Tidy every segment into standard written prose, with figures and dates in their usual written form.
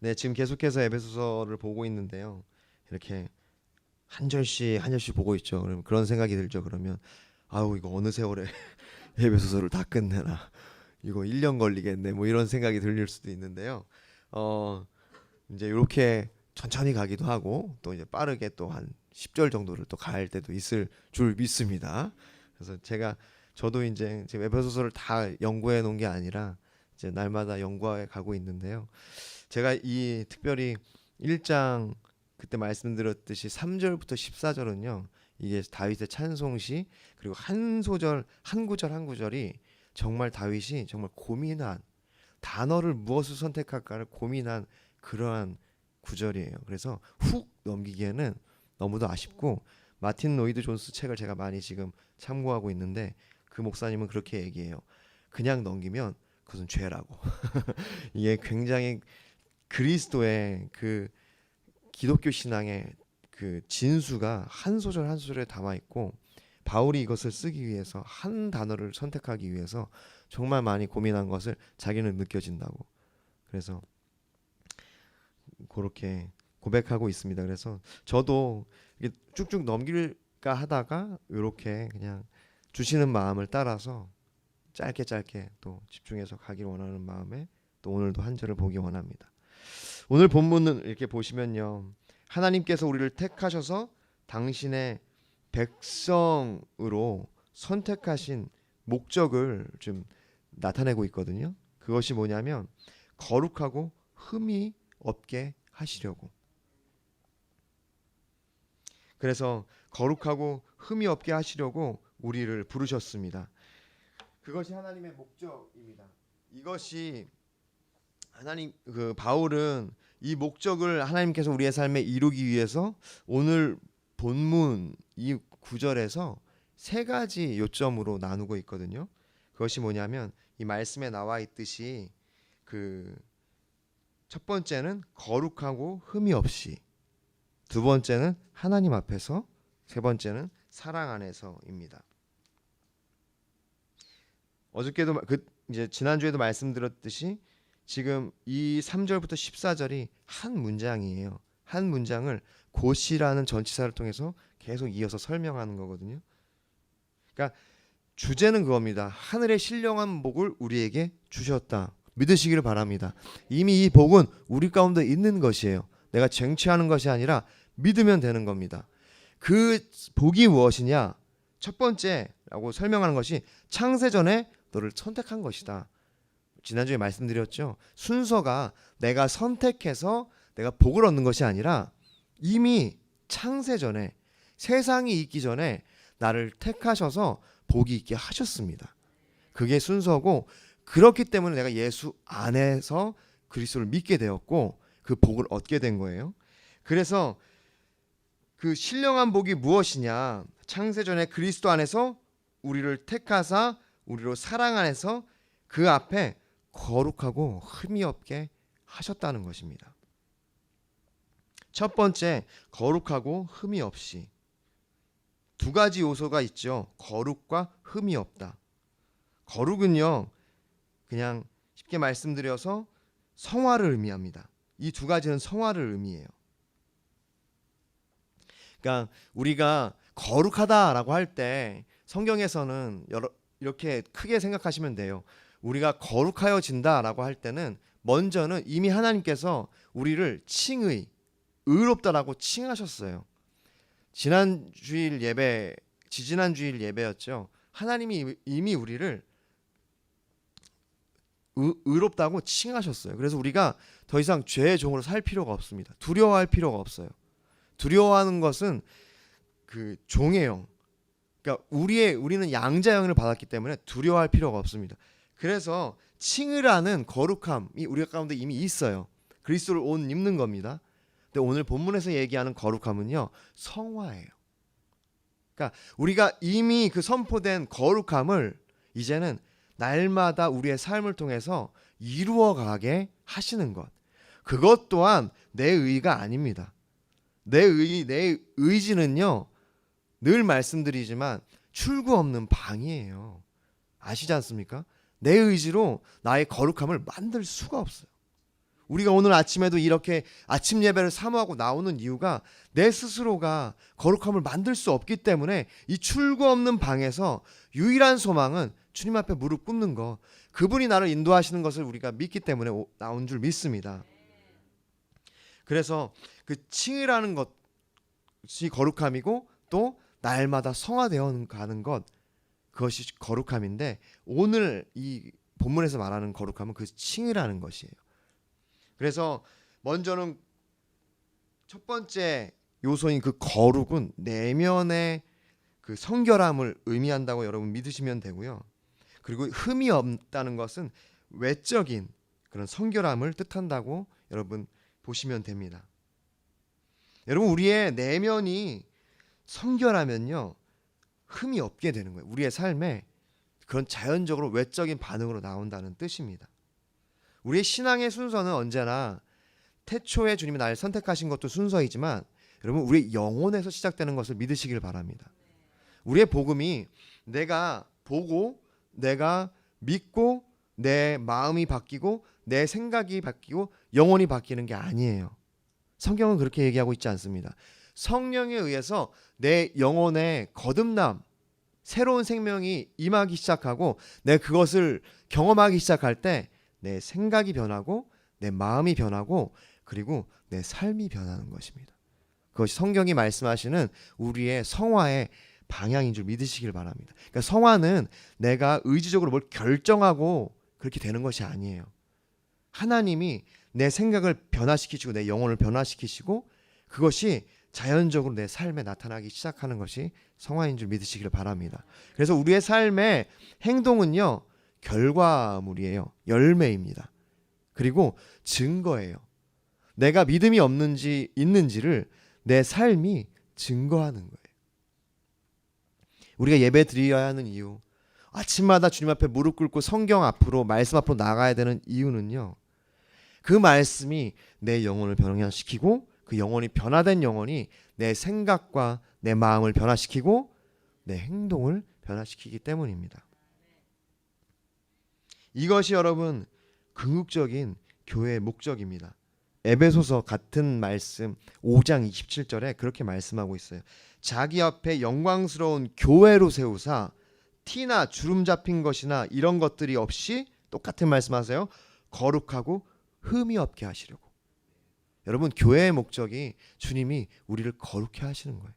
네, 지금 계속해서 에베소서를 보고 있는데요. 이렇게 한 절씩 한 절씩 보고 있죠. 그러면 그런 생각이 들죠. 그러면 아우 이거 어느 세월에 에베소서를 다 끝내나. 이거 1년 걸리겠네. 뭐 이런 생각이 들릴 수도 있는데요. 어, 이제 이렇게 천천히 가기도 하고 또 이제 빠르게 또 한 10절 정도를 또 갈 때도 있을 줄 믿습니다. 그래서 저도 이제 지금 에베소서를 다 연구해 놓은 게 아니라 이제 날마다 연구해 가고 있는데요. 제가 이 특별히 1장 그때 말씀드렸듯이 3절부터 14절은요. 이게 다윗의 찬송시 그리고 한 소절 한 구절 한 구절이 정말 다윗이 정말 고민한 단어를 무엇을 선택할까를 고민한 그러한 구절이에요. 그래서 훅 넘기기에는 너무도 아쉽고 마틴 로이드 존스 책을 제가 많이 지금 참고하고 있는데 그 목사님은 그렇게 얘기해요. 그냥 넘기면 그것은 죄라고. 이게 굉장히 그리스도의 그 기독교 신앙의 그 진수가 한 소절 한 소절에 담아 있고 바울이 이것을 쓰기 위해서 한 단어를 선택하기 위해서 정말 많이 고민한 것을 자기는 느껴진다고. 그래서 그렇게 고백하고 있습니다. 그래서 저도 이게 쭉쭉 넘길까 하다가 이렇게 그냥 주시는 마음을 따라서 짧게 짧게 또 집중해서 가길 원하는 마음에 또 오늘도 한 절을 보기 원합니다. 오늘 본문은 이렇게 보시면요. 하나님께서 우리를 택하셔서 당신의 백성으로 선택하신 목적을 좀 나타내고 있거든요. 그것이 뭐냐면 거룩하고 흠이 없게 하시려고. 그래서 거룩하고 흠이 없게 하시려고 우리를 부르셨습니다. 그것이 하나님의 목적입니다. 이것이 하나님 그 바울은 이 목적을 하나님께서 우리의 삶에 이루기 위해서 오늘 본문 이 구절에서 세 가지 요점으로 나누고 있거든요. 그것이 뭐냐면 이 말씀에 나와 있듯이 그 첫 번째는 거룩하고 흠이 없이, 두 번째는 하나님 앞에서, 세 번째는 사랑 안에서입니다. 어저께도 이제 지난주에도 말씀드렸듯이 지금 이 3절부터 14절이 한 문장이에요. 한 문장을 곧이라는 전치사를 통해서 계속 이어서 설명하는 거거든요. 그러니까 주제는 그겁니다. 하늘의 신령한 복을 우리에게 주셨다. 믿으시기를 바랍니다. 이미 이 복은 우리 가운데 있는 것이에요. 내가 쟁취하는 것이 아니라 믿으면 되는 겁니다. 그 복이 무엇이냐? 첫 번째라고 설명하는 것이 창세전에 너를 선택한 것이다. 지난주에 말씀드렸죠. 순서가 내가 선택해서 내가 복을 얻는 것이 아니라 이미 창세전에, 세상이 있기 전에 나를 택하셔서 복이 있게 하셨습니다. 그게 순서고, 그렇기 때문에 내가 예수 안에서 그리스도를 믿게 되었고 그 복을 얻게 된 거예요. 그래서 그 신령한 복이 무엇이냐? 창세전에 그리스도 안에서 우리를 택하사 우리로 사랑 안에서 그 앞에 거룩하고 흠이 없게 하셨다는 것입니다. 첫 번째, 거룩하고 흠이 없이. 두 가지 요소가 있죠. 거룩과 흠이 없다. 거룩은요, 그냥 쉽게 말씀드려서 성화를 의미합니다. 이 두 가지는 성화를 의미해요. 그러니까 우리가 거룩하다라고 할 때 성경에서는 이렇게 크게 생각하시면 돼요. 우리가 거룩하여진다라고 할 때는 먼저는 이미 하나님께서 우리를 칭의, 의롭다라고 칭하셨어요. 지지난 주일 예배였죠. 하나님이 이미 우리를 의롭다고 칭하셨어요. 그래서 우리가 더 이상 죄의 종으로 살 필요가 없습니다. 두려워할 필요가 없어요. 두려워하는 것은 그 종의 영. 그러니까 우리는 양자 영을 받았기 때문에 두려워할 필요가 없습니다. 그래서 칭의라는 거룩함이 우리 가운데 이미 있어요. 그리스도를 옷 입는 겁니다. 근데 오늘 본문에서 얘기하는 거룩함은요, 성화예요. 그러니까 우리가 이미 그 선포된 거룩함을 이제는 날마다 우리의 삶을 통해서 이루어가게 하시는 것. 그것 또한 내 의가 아닙니다. 내 의지는요, 늘 말씀드리지만 출구 없는 방이에요. 아시지 않습니까? 내 의지로 나의 거룩함을 만들 수가 없어요. 우리가 오늘 아침에도 이렇게 아침 예배를 사모하고 나오는 이유가 내 스스로가 거룩함을 만들 수 없기 때문에 이 출구 없는 방에서 유일한 소망은 주님 앞에 무릎 꿇는 것, 그분이 나를 인도하시는 것을 우리가 믿기 때문에 나온 줄 믿습니다. 그래서 그 칭의라는 것이 거룩함이고 또 날마다 성화되어 가는 것, 그것이 거룩함인데 오늘 이 본문에서 말하는 거룩함은 그 칭의라는 것이에요. 그래서 먼저는 첫 번째 요소인 그 거룩은 내면의 그 성결함을 의미한다고 여러분 믿으시면 되고요. 그리고 흠이 없다는 것은 외적인 그런 성결함을 뜻한다고 여러분 보시면 됩니다. 여러분 우리의 내면이 성결하면요 흠이 없게 되는 거예요. 우리의 삶에 그런 자연적으로 외적인 반응으로 나온다는 뜻입니다. 우리의 신앙의 순서는 언제나 태초에 주님이 나를 선택하신 것도 순서이지만 여러분 우리의 영혼에서 시작되는 것을 믿으시길 바랍니다. 우리의 복음이 내가 보고 내가 믿고 내 마음이 바뀌고 내 생각이 바뀌고 영혼이 바뀌는 게 아니에요. 성경은 그렇게 얘기하고 있지 않습니다. 성령에 의해서 내 영혼에 거듭남, 새로운 생명이 임하기 시작하고 내 그것을 경험하기 시작할 때 내 생각이 변하고 내 마음이 변하고 그리고 내 삶이 변하는 것입니다. 그것이 성경이 말씀하시는 우리의 성화의 방향인 줄 믿으시길 바랍니다. 그러니까 성화는 내가 의지적으로 뭘 결정하고 그렇게 되는 것이 아니에요. 하나님이 내 생각을 변화시키시고 내 영혼을 변화시키시고 그것이 자연적으로 내 삶에 나타나기 시작하는 것이 성화인 줄 믿으시길 바랍니다. 그래서 우리의 삶의 행동은요 결과물이에요. 열매입니다. 그리고 증거예요. 내가 믿음이 없는지 있는지를 내 삶이 증거하는 거예요. 우리가 예배 드려야 하는 이유, 아침마다 주님 앞에 무릎 꿇고 성경 앞으로 말씀 앞으로 나가야 되는 이유는요 그 말씀이 내 영혼을 변화시키고 그 영혼이 변화된 영혼이 내 생각과 내 마음을 변화시키고 내 행동을 변화시키기 때문입니다. 이것이 여러분 궁극적인 교회의 목적입니다. 에베소서 같은 말씀 5장 27절에 그렇게 말씀하고 있어요. 자기 앞에 영광스러운 교회로 세우사 티나 주름 잡힌 것이나 이런 것들이 없이 똑같은 말씀하세요. 거룩하고 흠이 없게 하시려고. 여러분 교회의 목적이 주님이 우리를 거룩해 하시는 거예요.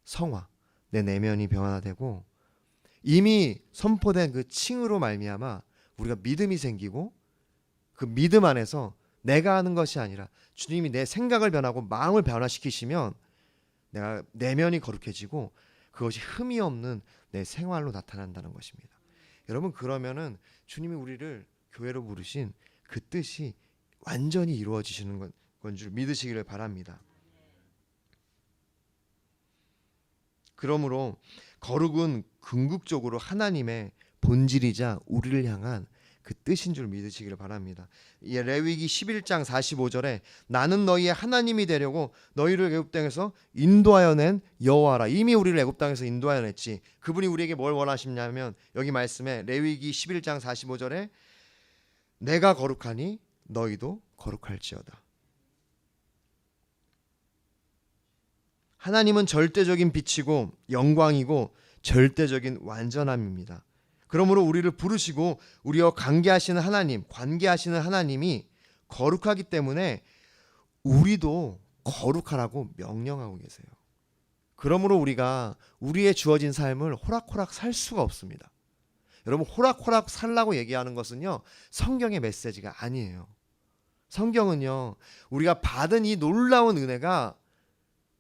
성화, 내 내면이 변화되고 이미 선포된 그 칭으로 말미암아 우리가 믿음이 생기고 그 믿음 안에서 내가 하는 것이 아니라 주님이 내 생각을 변하고 마음을 변화시키시면 내가 내면이 거룩해지고 그것이 흠이 없는 내 생활로 나타난다는 것입니다. 여러분 그러면은 주님이 우리를 교회로 부르신 그 뜻이 완전히 이루어지시는 건 줄 믿으시기를 바랍니다. 그러므로 거룩은 궁극적으로 하나님의 본질이자 우리를 향한 그 뜻인 줄 믿으시기를 바랍니다. 레위기 11장 45절에 나는 너희의 하나님이 되려고 너희를 애굽 땅에서 인도하여 낸 여호와라. 이미 우리를 애굽 땅에서 인도하여 냈지. 그분이 우리에게 뭘 원하시냐면 여기 말씀에 레위기 11장 45절에 내가 거룩하니 너희도 거룩할지어다. 하나님은 절대적인 빛이고 영광이고 절대적인 완전함입니다. 그러므로 우리를 부르시고 우리와 관계하시는 하나님이 거룩하기 때문에 우리도 거룩하라고 명령하고 계세요. 그러므로 우리가 우리의 주어진 삶을 호락호락 살 수가 없습니다. 여러분 호락호락 살라고 얘기하는 것은요 성경의 메시지가 아니에요. 성경은요 우리가 받은 이 놀라운 은혜가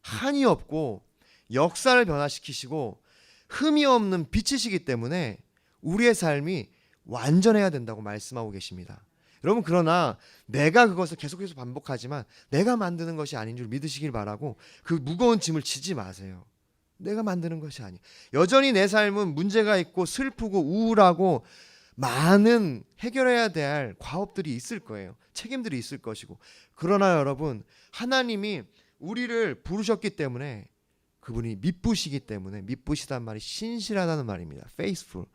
한이 없고 역사를 변화시키시고 흠이 없는 빛이시기 때문에 우리의 삶이 완전해야 된다고 말씀하고 계십니다. 여러분 그러나 내가 그것을 계속해서 반복하지만 내가 만드는 것이 아닌 줄 믿으시길 바라고 그 무거운 짐을 지지 마세요. 내가 만드는 것이 아니에요. 여전히 내 삶은 문제가 있고 슬프고 우울하고 많은 해결해야 될 과업들이 있을 거예요. 책임들이 있을 것이고 그러나 여러분 하나님이 우리를 부르셨기 때문에 그분이 미쁘시기 때문에 미쁘시단 말이 신실하다는 말입니다. faithful.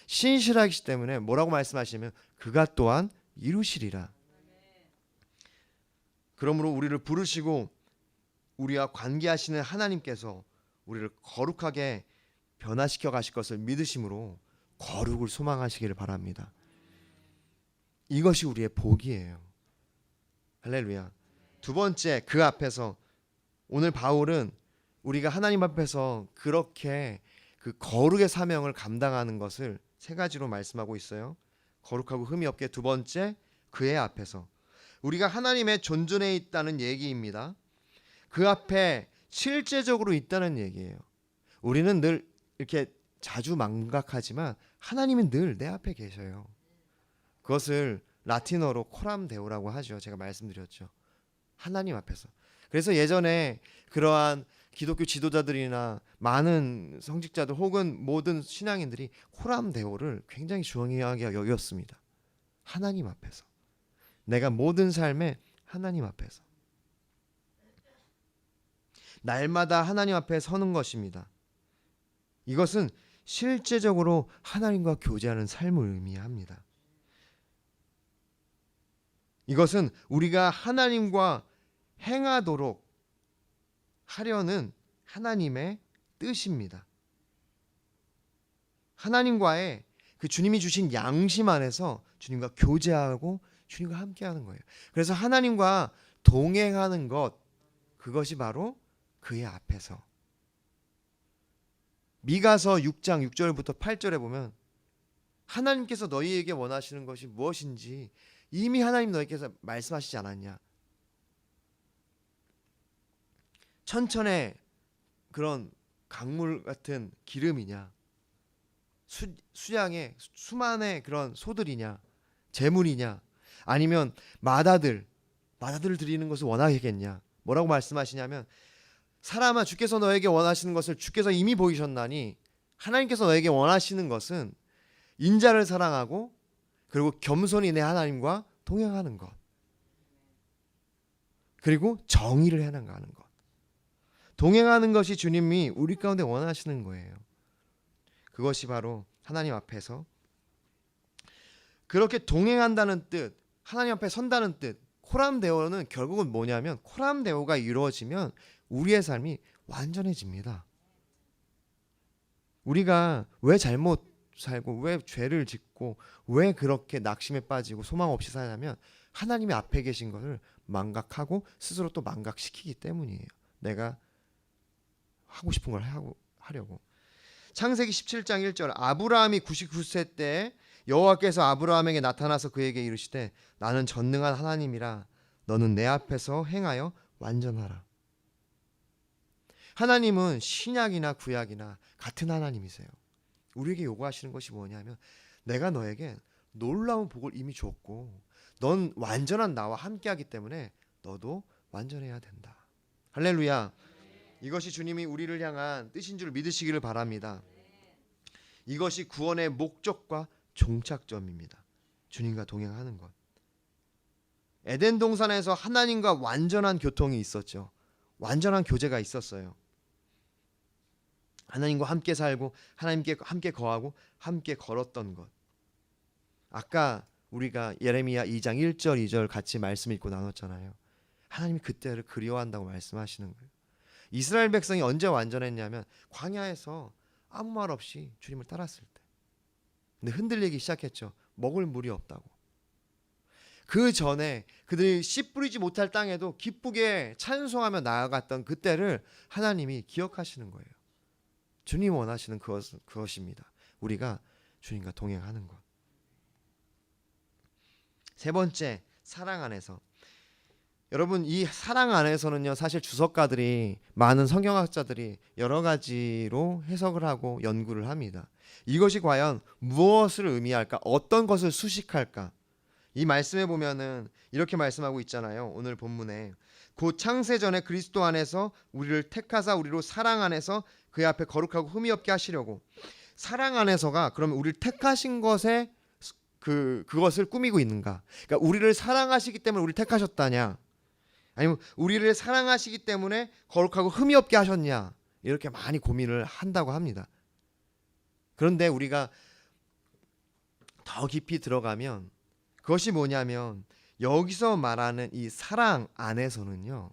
신실하기 때문에 뭐라고 말씀하시면 그가 또한 이루시리라. 그러므로 우리를 부르시고 우리와 관계하시는 하나님께서 우리를 거룩하게 변화시켜 가실 것을 믿으심으로 거룩을 소망하시기를 바랍니다. 이것이 우리의 복이에요. 할렐루야. 두 번째, 그 앞에서 오늘 바울은 우리가 하나님 앞에서 그렇게 그 거룩의 사명을 감당하는 것을 세 가지로 말씀하고 있어요. 거룩하고 흠이 없게. 두 번째, 그의 앞에서 우리가 하나님의 존전에 있다는 얘기입니다. 그 앞에 실제적으로 있다는 얘기예요. 우리는 늘 이렇게 자주 망각하지만 하나님은 늘 내 앞에 계셔요. 그것을 라틴어로 코람 데오라고 하죠. 제가 말씀드렸죠. 하나님 앞에서. 그래서 예전에 그러한 기독교 지도자들이나 많은 성직자들 혹은 모든 신앙인들이 코람 데오를 굉장히 중요하게 여겼습니다. 하나님 앞에서. 내가 모든 삶에 하나님 앞에서. 날마다 하나님 앞에 서는 것입니다. 이것은 실제적으로 하나님과 교제하는 삶을 의미합니다. 이것은 우리가 하나님과 행하도록 하려는 하나님의 뜻입니다. 하나님과의 그 주님이 주신 양심 안에서 주님과 교제하고 주님과 함께하는 거예요. 그래서 하나님과 동행하는 것, 그것이 바로 그의 앞에서. 미가서 6장 6절부터 8절에 보면 하나님께서 너희에게 원하시는 것이 무엇인지 이미 하나님 너희께서 말씀하시지 않았냐. 천천의 그런 강물 같은 기름이냐, 수양의 수만의 그런 소들이냐, 재물이냐, 아니면 마다들 드리는 것을 원하겠냐. 뭐라고 말씀하시냐면, 사람아, 주께서 너에게 원하시는 것을 주께서 이미 보이셨나니 하나님께서 너에게 원하시는 것은 인자를 사랑하고 그리고 겸손히 내 하나님과 동행하는 것, 그리고 정의를 해나가는 것. 동행하는 것이 주님이 우리 가운데 원하시는 거예요. 그것이 바로 하나님 앞에서 그렇게 동행한다는 뜻, 하나님 앞에 선다는 뜻. 코람데오는 결국은 뭐냐면, 코람데오가 이루어지면 우리의 삶이 완전해집니다. 우리가 왜 잘못 살고 왜 죄를 짓고 왜 그렇게 낙심에 빠지고 소망 없이 사냐면 하나님의 앞에 계신 것을 망각하고 스스로 또 망각시키기 때문이에요. 내가 하고 싶은 걸 하려고. 창세기 17장 1절, 아브라함이 99세 때 여호와께서 아브라함에게 나타나서 그에게 이르시되 나는 전능한 하나님이라 너는 내 앞에서 행하여 완전하라. 하나님은 신약이나 구약이나 같은 하나님이세요. 우리에게 요구하시는 것이 뭐냐면, 내가 너에게 놀라운 복을 이미 줬고 넌 완전한 나와 함께하기 때문에 너도 완전해야 된다. 할렐루야. 이것이 주님이 우리를 향한 뜻인 줄 믿으시기를 바랍니다. 이것이 구원의 목적과 종착점입니다. 주님과 동행하는 것. 에덴 동산에서 하나님과 완전한 교통이 있었죠. 완전한 교제가 있었어요. 하나님과 함께 살고 하나님께 함께 거하고 함께 걸었던 것. 아까 우리가 예레미야 2장 1절 2절 같이 말씀 읽고 나눴잖아요. 하나님이 그때를 그리워한다고 말씀하시는 거예요. 이스라엘 백성이 언제 완전했냐면 광야에서 아무 말 없이 주님을 따랐을 때. 근데 흔들리기 시작했죠. 먹을 물이 없다고. 그 전에 그들이 씨 뿌리지 못할 땅에도 기쁘게 찬송하며 나아갔던 그때를 하나님이 기억하시는 거예요. 주님 원하시는 그것입니다. 우리가 주님과 동행하는 것. 세 번째, 사랑 안에서. 여러분, 이 사랑 안에서는요, 사실 주석가들이, 많은 성경학자들이 여러 가지로 해석을 하고 연구를 합니다. 이것이 과연 무엇을 의미할까? 어떤 것을 수식할까? 이 말씀에 보면은 이렇게 말씀하고 있잖아요. 오늘 본문에 곧 창세전에 그리스도 안에서 우리를 택하사 우리로 사랑 안에서 그의 앞에 거룩하고 흠이 없게 하시려고. 사랑 안에서가 그러면 우리를 택하신 것에 그것을 꾸미고 있는가? 그러니까 우리를 사랑하시기 때문에 우리를 택하셨다냐? 아니면 우리를 사랑하시기 때문에 거룩하고 흠이 없게 하셨냐? 이렇게 많이 고민을 한다고 합니다. 그런데 우리가 더 깊이 들어가면 그것이 뭐냐면 여기서 말하는 이 사랑 안에서는요,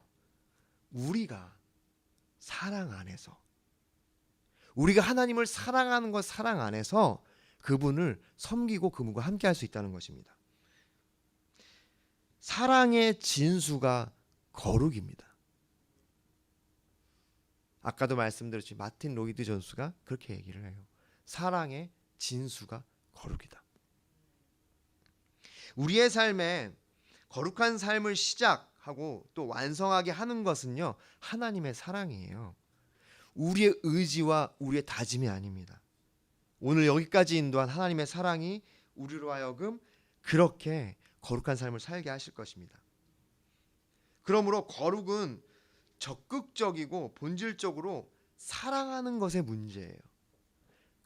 우리가 사랑 안에서, 우리가 하나님을 사랑하는 것, 사랑 안에서 그분을 섬기고 그분과 함께 할 수 있다는 것입니다. 사랑의 진수가 거룩입니다. 아까도 말씀드렸지, 마틴 로이드 존스가 그렇게 얘기를 해요. 사랑의 진수가 거룩이다. 우리의 삶에 거룩한 삶을 시작하고 또 완성하게 하는 것은요, 하나님의 사랑이에요. 우리의 의지와 우리의 다짐이 아닙니다. 오늘 여기까지 인도한 하나님의 사랑이 우리로 하여금 그렇게 거룩한 삶을 살게 하실 것입니다. 그러므로 거룩은 적극적이고 본질적으로 사랑하는 것의 문제예요.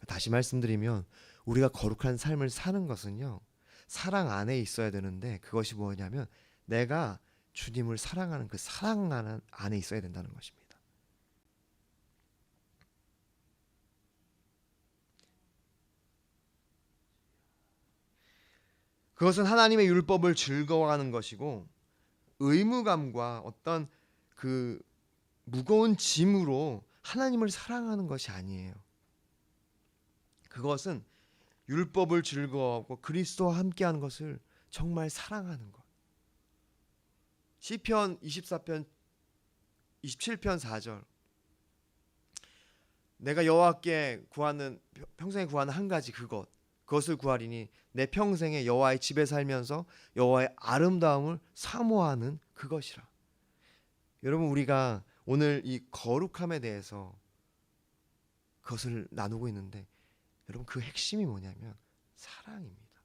다시 말씀드리면 우리가 거룩한 삶을 사는 것은요, 사랑 안에 있어야 되는데, 그것이 뭐냐면 내가 주님을 사랑하는 그 사랑 안에 있어야 된다는 것입니다. 그것은 하나님의 율법을 즐거워하는 것이고, 의무감과 어떤 그 무거운 짐으로 하나님을 사랑하는 것이 아니에요. 그것은 율법을 즐거워하고 그리스도와 함께하는 것을 정말 사랑하는 것. 시편 24편 27편 4절, 내가 여호와께 구하는, 평생에 구하는 한 가지 그것을 구하리니 내 평생에 여호와의 집에 살면서 여호와의 아름다움을 사모하는 그것이라. 여러분, 우리가 오늘 이 거룩함에 대해서 그것을 나누고 있는데, 여러분 그 핵심이 뭐냐면 사랑입니다.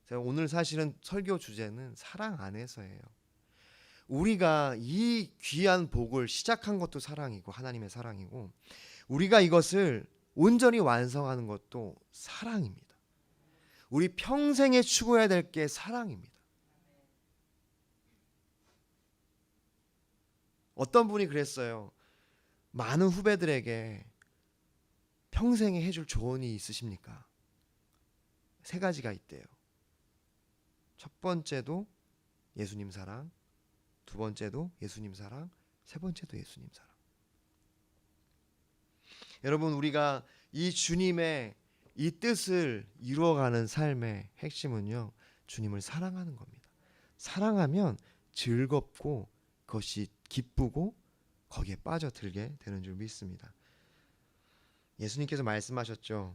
제가 오늘 사실은 설교 주제는 사랑 안에서예요. 우리가 이 귀한 복을 시작한 것도 사랑이고 하나님의 사랑이고, 우리가 이것을 온전히 완성하는 것도 사랑입니다. 우리 평생에 추구해야 될 게 사랑입니다. 어떤 분이 그랬어요. 많은 후배들에게 평생에 해줄 조언이 있으십니까? 3가지가 있대요. 첫 번째도 예수님 사랑, 두 번째도 예수님 사랑, 세 번째도 예수님 사랑. 여러분, 우리가 이 주님의 이 뜻을 이루어가는 삶의 핵심은요, 주님을 사랑하는 겁니다. 사랑하면 즐겁고 그것이 기쁘고 거기에 빠져들게 되는 줄 믿습니다. 예수님께서 말씀하셨죠.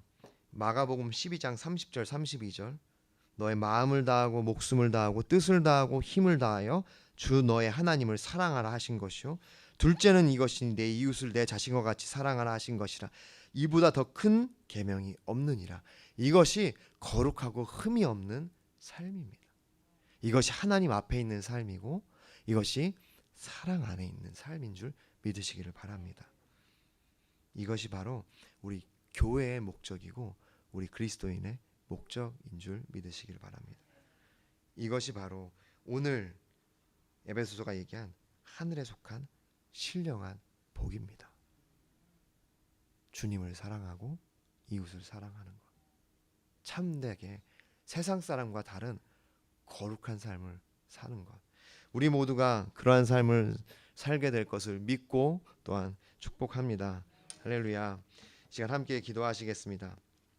마가복음 12장 30절 32절, 너의 마음을 다하고 목숨을 다하고 뜻을 다하고 힘을 다하여 주 너의 하나님을 사랑하라 하신 것이요, 둘째는 이것이니 내 이웃을 내 자신과 같이 사랑하라 하신 것이라. 이보다 더 큰 계명이 없느니라. 이것이 거룩하고 흠이 없는 삶입니다. 이것이 하나님 앞에 있는 삶이고, 이것이 사랑 안에 있는 삶인 줄 믿으시기를 바랍니다. 이것이 바로 우리 교회의 목적이고 우리 그리스도인의 목적인 줄 믿으시기를 바랍니다. 이것이 바로 오늘 에베소서가 얘기한 하늘에 속한 신령한 복입니다. 주님을 사랑하고 이웃을 사랑하는 것, 참되게 세상 사람과 다른 거룩한 삶을 사는 것, 우리 모두가 그러한 삶을 살게 될 것을 믿고 또한 축복합니다. 할렐루야. 이 시간 함께 기도하시겠습니다.